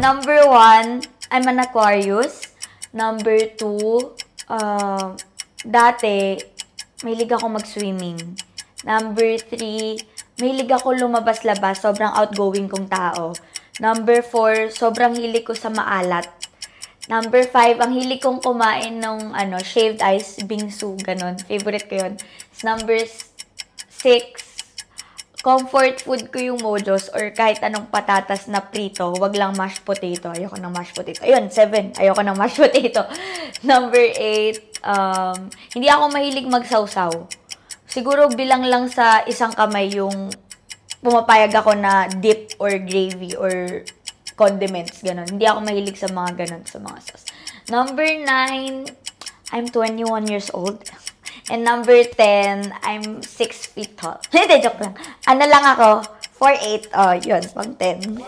Number 1, I'm an Aquarius. Number 2, dati, mahilig ako mag-swimming. Number 3, mahilig ako lumabas-labas. Sobrang outgoing kong tao. Number 4, sobrang hilig ko sa maalat. Number 5, ang hilig kong kumain ng shaved ice, bingsu, ganun. Favorite ko yun. Number 6, comfort food ko yung Mojos or kahit anong patatas na prito, wag lang mashed potato. Ayoko ng mashed potato. Ayun, 7. Ayoko ng mashed potato. Number 8, hindi ako mahilig magsawsaw. Siguro bilang lang sa isang kamay yung pumapayag ako na dip or gravy or condiments, ganun. Hindi ako mahilig sa mga ganun, sa mga sauce. Number 9, I'm 21 years old. And number 10, I'm 6 feet tall. Hindi, joke lang. Ano lang ako? 4'8". Oh, yun, pang 10.